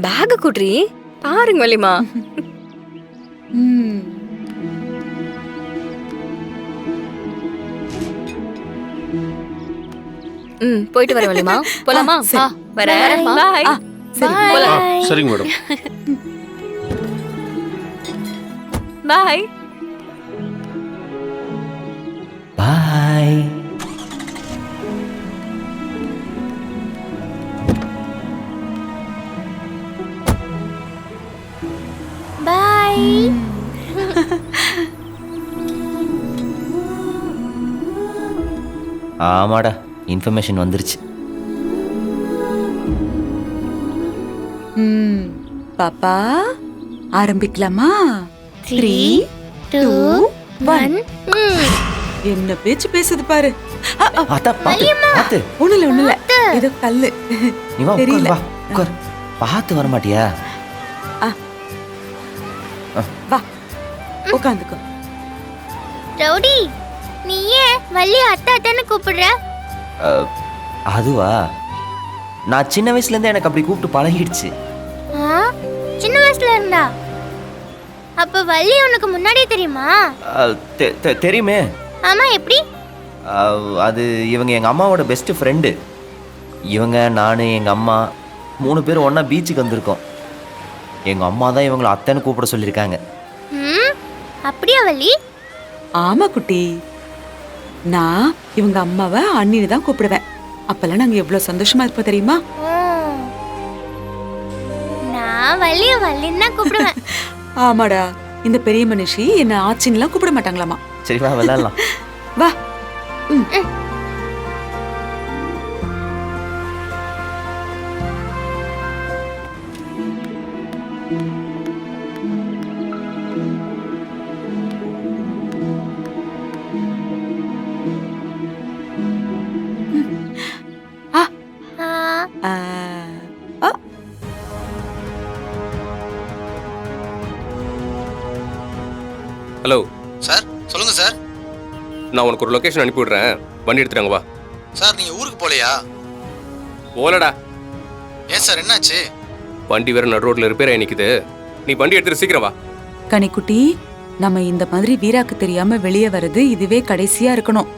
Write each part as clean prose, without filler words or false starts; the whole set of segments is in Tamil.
பேக் குட்ரி பாருங்க வள்ளிமா. போயிட்டு வர வள்ளிமா. போலாமா? வரேன். பாய். சரிங்க மேடம். பாய். பாய். பாய். ஆமாடா, இன்ஃபர்மேஷன் வந்துருச்சு. பாப்பா ஆரம்பிக்கலாமா? 3, 2, 1. என்ன பேச்சு பேசுது பாரு. ஒண்ணுல ஏதோ கல்லு தெரியல. பார்த்து வர மாட்டியா? வா உட்காந்துக்கோ. ரவுடி, நீ ஏன் வள்ளி அத்தா அத்தான்னு கூப்பிடுற? அதுவா, நான் சின்ன வயசுல இருந்தே எனக்கு அப்படி கூப்பிட்டு பழகிடுச்சு. சின்ன வயசுல இருந்தா? அப்ப வள்ளி உனக்கு முன்னாடியே தெரியுமா? தெரியுமே. ஆமா, எப்படி? அது இவங்க எங்க அம்மாவோட பெஸ்ட் ஃப்ரெண்டு. இவங்க, நானு, எங்க அம்மா 3 பேரும் ஒண்ணா பீச்சுக்கு வந்திருக்கோம். எங்க அம்மா தான் இவங்களை அத்தைன்னு கூப்பிட சொல்லியிருக்காங்க. அப்படியா வள்ளி? ஆமா குட்டி, நான் இவங்க அம்மாவை அண்ணின்னு தான் கூப்பிடுவேன். அப்பெல்லாம் நாங்க எவ்வளவு சந்தோஷமா இருப்போம் தெரியுமா? நான் வள்ளிய வள்ளின்னு தான் கூப்பிடுவேன். ஆமாடா, இந்த பெரிய மனுஷி என்ன ஆச்சின்லாம் கூப்பிட மாட்டாங்களாமா. சரி வா விளையாடலாம். வா. ஹலோ சார், சொல்லுங்க சார். நான் உனக்கு ஒரு லொகேஷன் அனுப்பி விடுறேன், வண்டி எடுத்துறாங்க வா. சார், நீங்க ஊருக்கு போலையா? போலடா. ஏன் சார், என்னாச்சு? வண்டி வேற நடு ரோட்ல ரிப்பேர் ஆகி நிக்குது. நீ வண்டி எடுத்துட்டு சீக்கிரம் வா. கனிக்குட்டி, நம்ம இந்த மாதிரி வீராக்கு தெரியாம வெளியே வர்றது இதுவே கடைசியா இருக்கணும்.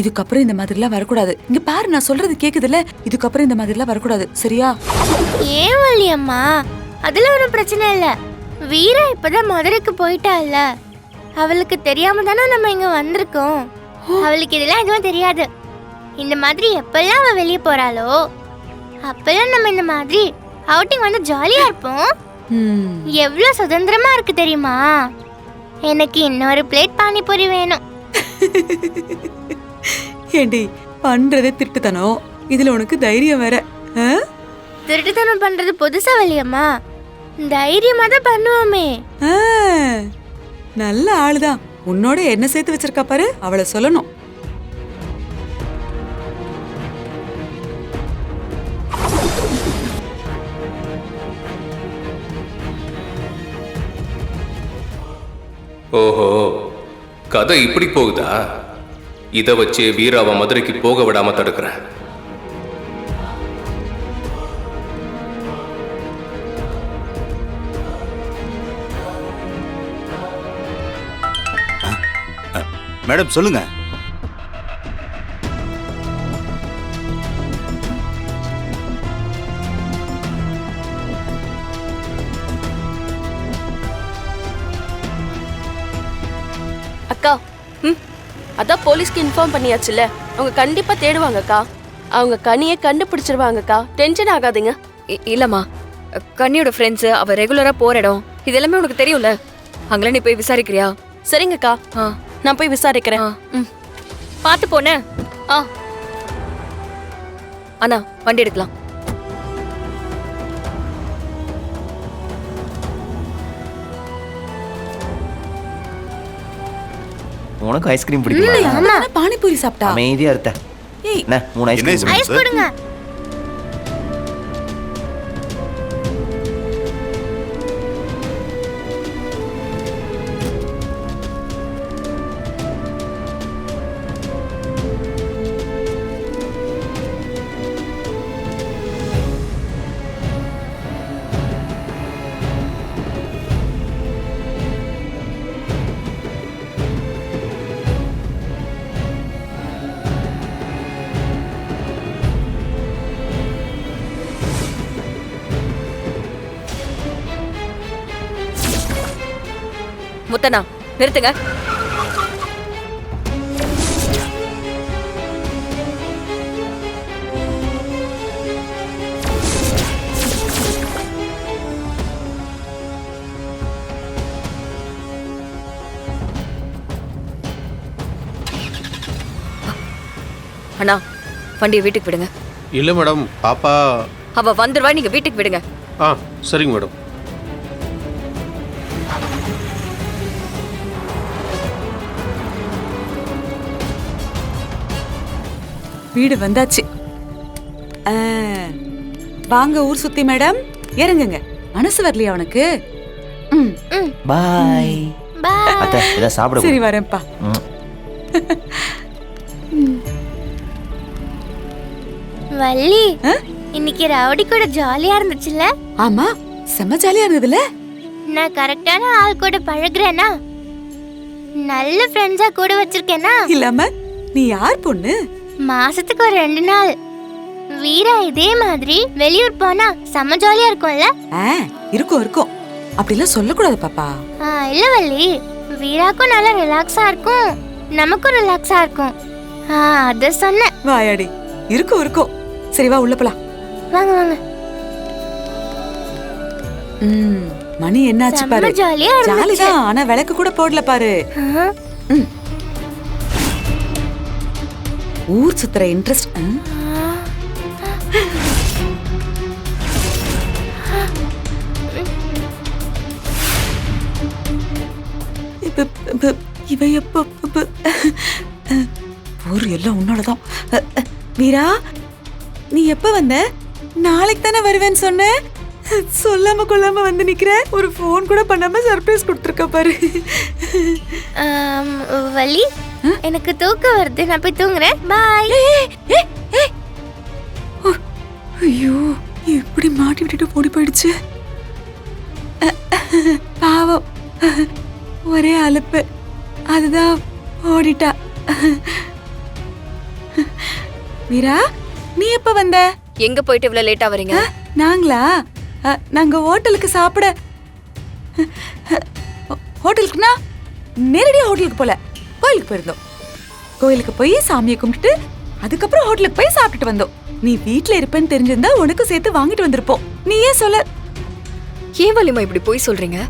இதுக்கப்புறம் இந்த மாதிரிலாம் வரக்கூடாது. இங்க பாரு, நான் சொல்றது கேக்குதுல்ல? இதுக்கப்புறம் இந்த மாதிரிலாம் வரக்கூடாது, சரியா? ஏன் வள்ளி அம்மா, அதுல ஒரு பிரச்சனை இல்ல. வீரா இப்பதான் மதுரைக்கு போயிட்டால, அவளுக்கு தெரியாம தானே நம்ம இங்க வந்திருக்கோம். அவளுக்கு இதெல்லாம் எதுவும் தெரியாது. இந்த மாதிரி எப்பெல்லாம் அவ வெளியே போறாளோ அப்பெல்லாம் நம்ம இந்த மாதிரி அவுட்டிங் வந்து ஜாலியா இருப்போம். எவ்வளவு சுதந்திரமா இருக்கு தெரியுமா? எனக்கு இன்னொரு பிளேட் பானிபூரி வேணும். ஏண்டி, பண்றதே திருட்டுத்தனம், இதுல உனக்கு தைரியம் வேற. திருட்டுத்தனம் பண்றது புதுசா வள்ளியம்மா? தைரியமா தான் பண்ணுவோமே. நல்ல ஆளுதான். உன்னோட என்ன சேர்த்து வச்சிருக்கா பாரு, அவளை சொல்லணும். ஓஹோ, கதை இப்படி போகுதா? இதை வச்சு வீராவை மதுரைக்கு போக விடாம தடுக்கிறேன். மேடம் சொல்லுங்க. அக்கா, அதான் போலீஸ்க்கு இன்ஃபார்ம் பண்ணியாச்சுல்ல, அவங்க கண்டிப்பா தேடுவாங்கக்கா. அவங்க கனியை கண்டுபிடிச்சிருவாங்கக்கா, டென்ஷன் ஆகாதீங்க. இல்லம்மா, கனியோட ஃப்ரெண்ட்ஸ், அவ ரெகுலரா போற இடம் இதெல்லாமே உனக்கு தெரியும்ல. அங்கெல்லாம் நீ போய் விசாரிக்கிறியா? சரிங்கக்கா, நான் போய் விசாரிக்கிறேன். பார்த்து போன. அண்ணா, வண்டி எடுக்கலாம். உனக்கு ஐஸ்கிரீம் பிடிக்குமா? பானிபூரி சாப்பிட்டா அமைதியா இருத்த. என்ன 3 ஐஸ்கிரீம்? ஐஸ் கொடுங்க. அத்தனா நிறுத்துங்க. அண்ணா வண்டியை வீட்டுக்கு விடுங்க. இல்லை மேடம், பாப்பா. அவ வந்துருவா, நீங்க வீட்டுக்கு விடுங்க. ஆ சரிங்க மேடம். வீடு வந்தாச்சு. வாங்க ஊர் சுத்தி மேடம், இறங்குங்க. மனசு வரலையா உனக்கு? பாய். பாய். அத்தை இதை சாப்பிட சரி வரேன்ப்பா. வள்ளி, இன்னைக்கு ரவுடி கூட ஜாலியா இருந்துச்சுல்ல? ஆமா, செம்ம ஜாலியா இருந்ததுல. நான் கரெக்டான ஆள் கூட பழகுறேனா? நல்ல ஃப்ரெண்ட்ஸா கூட வச்சிருக்கேனா? இல்லாம நீ யார் பொண்ணு? மாசத்துக்கு ஒரு 2 நாள் வீரா இதே மாதிரி வெளியூர் போனா செம்ம ஜாலியா இருக்கும்ல? இருக்கும் இருக்கும். அப்படிலாம் சொல்லக்கூடாது பாப்பா. இல்ல வள்ளி, வீராக்கும் நல்லா ரிலாக்ஸா இருக்கும், நமக்கும் ரிலாக்ஸா இருக்கும். அத சொன்னேன். வாயாடி. இருக்கும் இருக்கும். சரி வா உள்ள போலாம். வாங்க வாங்க. மணி என்னாச்சு செம்ம பாரு. ஜாலியா இருந்துச்சு. ஜாலிதான், ஆனா விளக்கு கூட போடல பாரு. ஊர் சுத்துற இன்ட்ரெஸ்ட். இவ எப்ப ஊர் எல்லாம் உன்னோடதான். வீரா, நீ எப்ப வந்த? நாளைக்கு தானே வருவேன்னு சொன்ன. சொல்லாம கொள்ளாம வந்து நிக்கிற. ஒரு போன் கூட பண்ணாம சர்ப்ரைஸ் கொடுத்துருக்க பாரு. வள்ளி, எனக்கு தூக்கம் வருது, நான் போய் தூங்குறேன். பாய். ஐயோ, எப்படி மாட்டி விட்டுட்டு ஓடி போயிடுச்சு. பாவம், ஒரே அலுப்பு, அதுதான் ஓடிட்டா. வீரா, நீ எப்ப வந்த? எங்க போயிட்டு இவ்வளவு லேட்டா வரீங்க? நாங்களா? நாங்க ஹோட்டலுக்கு சாப்பிட. ஹோட்டலுக்குனா நேரடியா ஹோட்டலுக்கு போல, கோயிலுக்கு போயிருந்தோம். கோயிலுக்கு போய் சாமியை கும்பிட்டு அதுக்கப்புறம் ஹோட்டலுக்கு போய் சாப்பிட்டுட்டு வந்தோம். நீ வீட்ல இருப்பேன்னு தெரிஞ்சிருந்தா உனக்கு சேர்த்து வாங்கிட்டு வந்திருப்போம். நீ ஏன் சொல்ல? ஏன் வலிமா இப்படி போய் சொல்றீங்க?